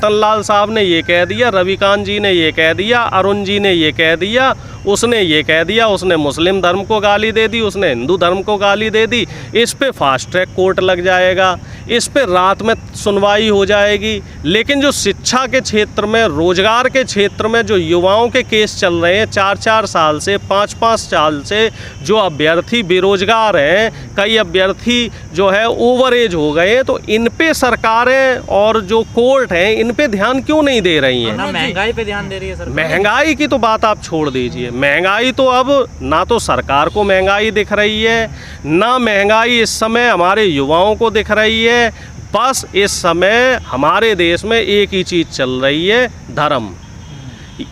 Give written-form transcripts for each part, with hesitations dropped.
रतनलाल साहब ने ये कह दिया, रविकांत जी ने ये कह दिया, अरुण जी ने ये कह दिया, उसने ये कह दिया, उसने मुस्लिम धर्म को गाली दे दी, उसने हिंदू धर्म को गाली दे दी, इस पे फास्ट ट्रैक कोर्ट लग जाएगा, इस पे रात में सुनवाई हो जाएगी। लेकिन जो शिक्षा के क्षेत्र में, रोजगार के क्षेत्र में जो युवाओं के केस चल रहे हैं 4-4 साल से, 5-5 साल से, जो अभ्यर्थी बेरोजगार हैं, कई अभ्यर्थी जो है ओवर एज हो गए, तो इन पे सरकारें और जो कोर्ट हैं इन पे ध्यान क्यों नहीं दे रही हैं? महंगाई पे ध्यान दे रही है सरकार। महंगाई की तो बात आप छोड़ दीजिए, महंगाई तो अब ना तो सरकार को महंगाई दिख रही है, ना महंगाई इस समय हमारे युवाओं को दिख रही है। बस इस समय हमारे देश में एक ही चीज़ चल रही है, धर्म।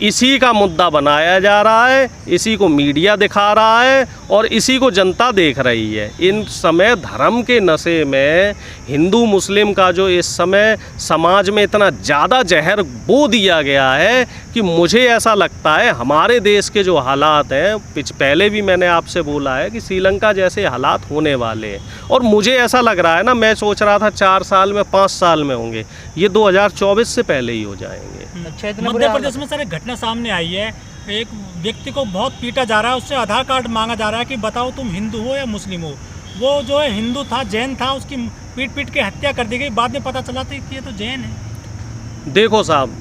इसी का मुद्दा बनाया जा रहा है, इसी को मीडिया दिखा रहा है और इसी को जनता देख रही है। इन समय धर्म के नशे में हिंदू मुस्लिम का जो इस समय समाज में इतना ज़्यादा जहर बो दिया गया है कि मुझे ऐसा लगता है हमारे देश के जो हालात हैं, पहले भी मैंने आपसे बोला है कि श्रीलंका जैसे हालात होने वाले हैं। और मुझे ऐसा लग रहा है ना, मैं सोच रहा था 4 साल में, 5 साल में होंगे, ये 2024 से पहले ही हो जाएंगे। मध्य प्रदेश में सर एक घटना सामने आई है, एक व्यक्ति को बहुत पीटा जा रहा है, उससे आधार कार्ड मांगा जा रहा है कि बताओ तुम हिंदू हो या मुस्लिम हो। वो जो है हिंदू था, जैन था, उसकी पीट के हत्या कर दी गई। बाद में पता चला था कि ये तो जैन है। देखो साहब,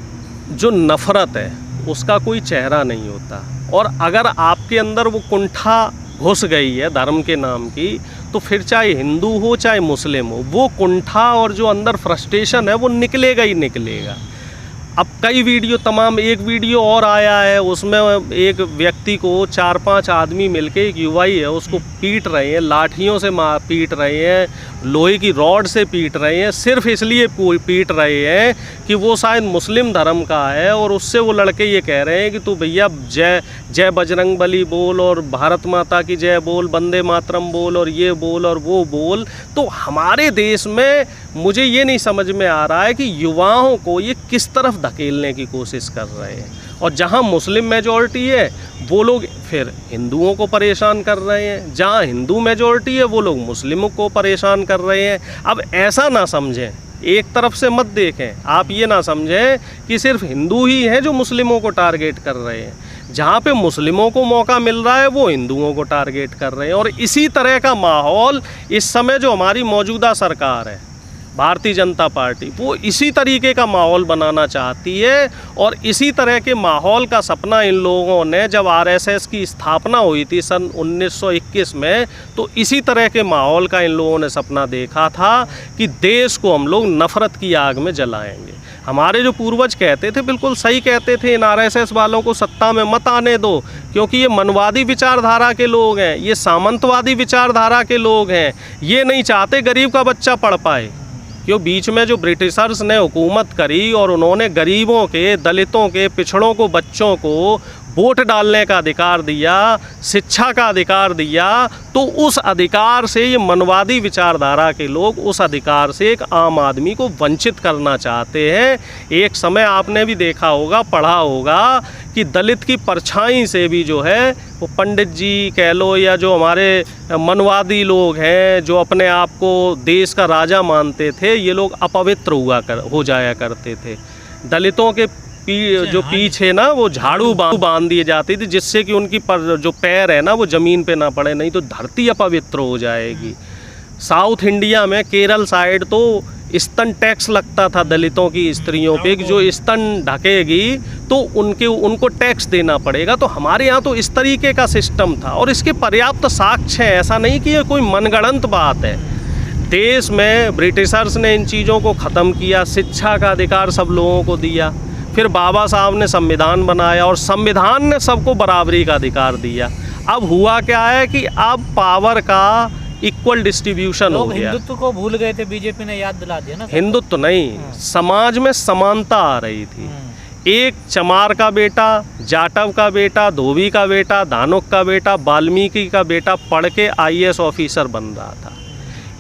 जो नफ़रत है उसका कोई चेहरा नहीं होता, और अगर आपके अंदर वो कुंठा घुस गई है धर्म के नाम की, तो फिर चाहे हिंदू हो चाहे मुस्लिम हो, वो कुंठा और जो अंदर फ्रस्ट्रेशन है वो निकलेगा ही निकलेगा। अब कई वीडियो, तमाम एक वीडियो और आया है, उसमें एक व्यक्ति को 4-5 आदमी मिलके, एक युवा ही है, उसको पीट रहे हैं, लाठियों से पीट रहे हैं, लोहे की रॉड से पीट रहे हैं, सिर्फ इसलिए पीट रहे हैं कि वो शायद मुस्लिम धर्म का है। और उससे वो लड़के ये कह रहे हैं कि तू भैया जय जय बजरंग बली बोल, और भारत माता की जय बोल, वंदे मातरम बोल, और ये बोल और वो बोल। तो हमारे देश में मुझे ये नहीं समझ में आ रहा है कि युवाओं को ये किस तरफ धकेलने की कोशिश कर रहे हैं। और जहाँ मुस्लिम मेजॉरिटी है वो लोग फिर हिंदुओं को परेशान कर रहे हैं, जहाँ हिंदू मेजॉरिटी है वो लोग मुस्लिमों को परेशान कर रहे हैं। अब ऐसा ना समझें, एक तरफ से मत देखें, आप ये ना समझें कि सिर्फ हिंदू ही हैं जो मुस्लिमों को टारगेट कर रहे हैं। जहाँ पे मुस्लिमों को मौका मिल रहा है वो हिंदुओं को टारगेट कर रहे हैं। और इसी तरह का माहौल इस समय जो हमारी मौजूदा सरकार है, भारतीय जनता पार्टी, वो इसी तरीके का माहौल बनाना चाहती है। और इसी तरह के माहौल का सपना इन लोगों ने, जब आरएसएस की स्थापना हुई थी सन 1921 में, तो इसी तरह के माहौल का इन लोगों ने सपना देखा था कि देश को हम लोग नफ़रत की आग में जलाएंगे। हमारे जो पूर्वज कहते थे, बिल्कुल सही कहते थे, इन आरएसएस वालों को सत्ता में मत आने दो, क्योंकि ये मनवादी विचारधारा के लोग हैं, ये सामंतवादी विचारधारा के लोग हैं, ये नहीं चाहते गरीब का बच्चा पढ़ पाए। क्यों बीच में जो ब्रिटिशर्स ने हुकूमत करी और उन्होंने गरीबों के, दलितों के, पिछड़ों को, बच्चों को वोट डालने का अधिकार दिया, शिक्षा का अधिकार दिया, तो उस अधिकार से ये मनवादी विचारधारा के लोग उस अधिकार से एक आम आदमी को वंचित करना चाहते हैं। एक समय आपने भी देखा होगा, पढ़ा होगा कि दलित की परछाई से भी जो है वो पंडित जी कह लो या जो हमारे मनवादी लोग हैं, जो अपने आप को देश का राजा मानते थे, ये लोग अपवित्र हो जाया करते थे। दलितों के जो पीछे ना वो झाड़ू बांध दिए जाती थी, जिससे कि उनकी जो पैर है ना वो ज़मीन पे ना पड़े, नहीं तो धरती अपवित्र हो जाएगी। साउथ इंडिया में केरल साइड तो स्तन टैक्स लगता था दलितों की स्त्रियों पे, जो स्तन ढकेगी तो उनको टैक्स देना पड़ेगा। तो हमारे यहाँ तो इस तरीके का सिस्टम था और इसके पर्याप्त साक्ष्य है, ऐसा नहीं कि ये कोई मनगढ़ंत बात है। देश में ब्रिटिशर्स ने इन चीज़ों को ख़त्म किया, शिक्षा का अधिकार सब लोगों को दिया, फिर बाबा साहब ने संविधान बनाया और संविधान ने सबको बराबरी का अधिकार दिया। अब हुआ क्या है कि अब पावर का इक्वल डिस्ट्रीब्यूशन हो गया। हिंदुत्व को भूल गए थे, बीजेपी ने याद दिला दिया ना। हिंदुत्व नहीं, समाज में समानता आ रही थी। एक चमार का बेटा, जाटव का बेटा, धोबी का बेटा, धानुक का बेटा, वाल्मीकि का बेटा पढ़ के IAS ऑफिसर बन रहा था।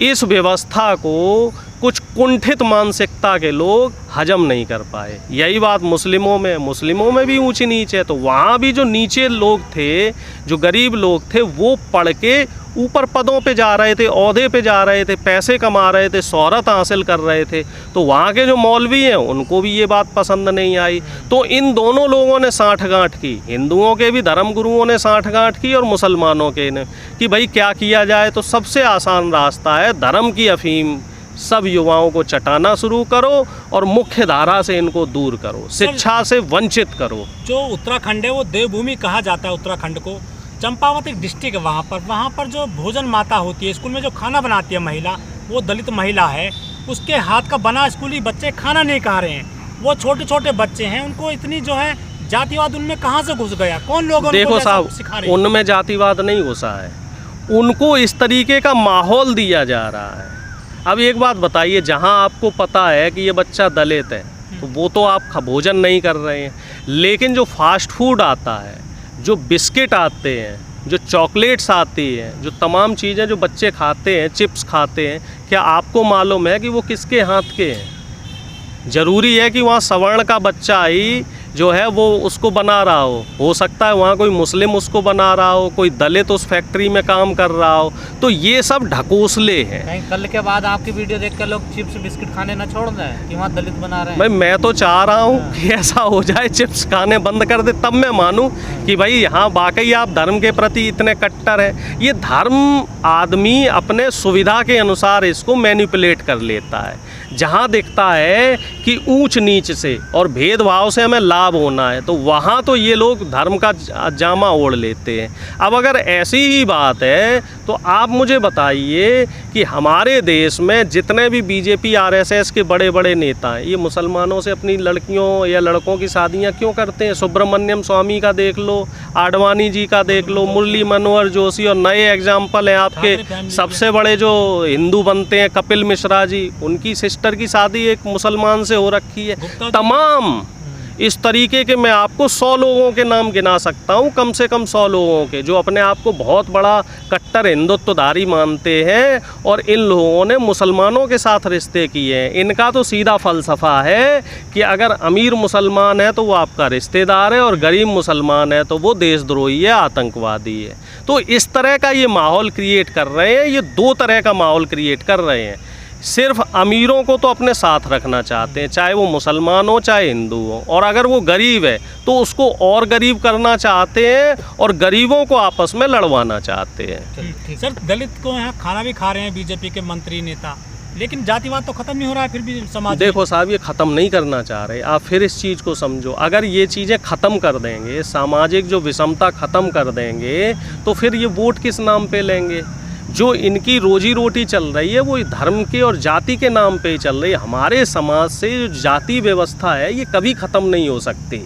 इस व्यवस्था को कुछ कुंठित मानसिकता के लोग हजम नहीं कर पाए। यही बात मुस्लिमों में भी ऊंची नीच है। तो वहाँ भी जो नीचे लोग थे, जो गरीब लोग थे, वो पढ़ के ऊपर पदों पे जा रहे थे, ओहदे पे जा रहे थे, पैसे कमा रहे थे, शोहरत हासिल कर रहे थे, तो वहाँ के जो मौलवी हैं उनको भी ये बात पसंद नहीं आई। तो इन दोनों लोगों ने साठगांठ की, हिंदुओं के भी धर्म गुरुओं ने साठगांठ की और मुसलमानों के ने, कि भाई क्या किया जाए। तो सबसे आसान रास्ता है धर्म की अफीम सब युवाओं को चटाना शुरू करो और मुख्य धारा से इनको दूर करो, शिक्षा से वंचित करो। जो उत्तराखंड है वो देवभूमि कहा जाता है उत्तराखंड को। चंपावत एक डिस्ट्रिक्ट है, वहाँ पर जो भोजन माता होती है, स्कूल में जो खाना बनाती है महिला, वो दलित महिला है, उसके हाथ का बना स्कूली बच्चे खाना नहीं खा रहे हैं। वो छोटे छोटे बच्चे हैं, उनको इतनी जो है जातिवाद उनमें कहाँ से घुस गया, कौन लोग देखो साहब, उनमें जातिवाद नहीं घुसा है, उनको इस तरीके का माहौल दिया जा रहा है। अब एक बात बताइए, जहाँ आपको पता है कि ये बच्चा दलित है तो वो तो आप भोजन नहीं कर रहे हैं, लेकिन जो फास्ट फूड आता है, जो बिस्किट आते हैं, जो चॉकलेट्स आती हैं, जो तमाम चीज़ें जो बच्चे खाते हैं, चिप्स खाते हैं, क्या आपको मालूम है कि वो किसके हाथ के हैं? ज़रूरी है कि वहाँ सवर्ण का बच्चा ही जो है वो उसको बना रहा हो सकता है वहाँ कोई मुस्लिम उसको बना रहा हो, कोई दलित उस फैक्ट्री में काम कर रहा हो। तो ये सब ढकोसले हैं। कहीं कल के बाद आपकी वीडियो देखकर लोग चिप्स बिस्किट खाने ना छोड़ दें कि वहाँ दलित बना रहे हैं। भाई मैं तो चाह रहा हूँ कि ऐसा हो जाए, चिप्स खाने बंद कर दे, तब मैं मानूँ कि भाई यहाँ वाकई आप धर्म के प्रति इतने कट्टर हैं। ये धर्म आदमी अपने सुविधा के अनुसार इसको मैनिपुलेट कर लेता है। जहाँ दिखता है कि ऊंच नीच से और भेदभाव से हमें लाभ होना है, तो वहाँ तो ये लोग धर्म का जामा ओढ़ लेते हैं। अब अगर ऐसी ही बात है तो आप मुझे बताइए कि हमारे देश में जितने भी बीजेपी आरएसएस के बड़े बड़े नेता हैं, ये मुसलमानों से अपनी लड़कियों या लड़कों की शादियाँ क्यों करते हैं? सुब्रमण्यम स्वामी का देख लो, आडवाणी जी का देख लो, मुरली मनोहर जोशी, और नए एग्जाम्पल हैं आपके सबसे बड़े जो हिंदू बनते हैं कपिल मिश्रा जी, उनकी सिस्टर की शादी एक मुसलमान से हो रखी है। तमाम इस तरीके के मैं आपको 100 लोगों के नाम गिना सकता हूँ, कम से कम 100 लोगों के, जो अपने आप को बहुत बड़ा कट्टर हिंदुत्वधारी मानते हैं और इन लोगों ने मुसलमानों के साथ रिश्ते किए हैं। इनका तो सीधा फ़लसफ़ा है कि अगर अमीर मुसलमान है तो वो आपका रिश्तेदार है और गरीब मुसलमान है तो वो देशद्रोही है, आतंकवादी है। तो इस तरह का ये माहौल क्रिएट कर रहे हैं, ये दो तरह का माहौल क्रिएट कर रहे हैं। सिर्फ अमीरों को तो अपने साथ रखना चाहते हैं, चाहे वो मुसलमान हो चाहे हिंदू हो, और अगर वो गरीब है तो उसको और गरीब करना चाहते हैं और गरीबों को आपस में लड़वाना चाहते हैं। सर, दलित को यहाँ खाना भी खा रहे हैं बीजेपी के मंत्री नेता, लेकिन जातिवाद तो ख़त्म नहीं हो रहा है फिर भी समाज। देखो साहब, ये ख़त्म नहीं करना चाह रहे, आप फिर इस चीज़ को समझो। अगर ये चीज़ें ख़त्म कर देंगे, सामाजिक जो विषमता ख़त्म कर देंगे, तो फिर ये वोट किस नाम पे लेंगे? जो इनकी रोजी रोटी चल रही है वो धर्म के और जाति के नाम पे ही चल रही है। हमारे समाज से जो जाति व्यवस्था है ये कभी ख़त्म नहीं हो सकती।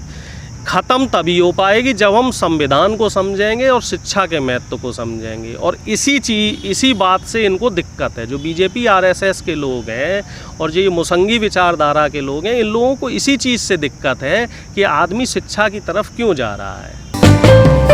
ख़त्म तभी हो पाएगी जब हम संविधान को समझेंगे और शिक्षा के महत्व को समझेंगे। और इसी बात से इनको दिक्कत है, जो बीजेपी आरएसएस के लोग हैं और जो ये मुसंगी विचारधारा के लोग हैं, इन लोगों को इसी चीज़ से दिक्कत है कि आदमी शिक्षा की तरफ क्यों जा रहा है।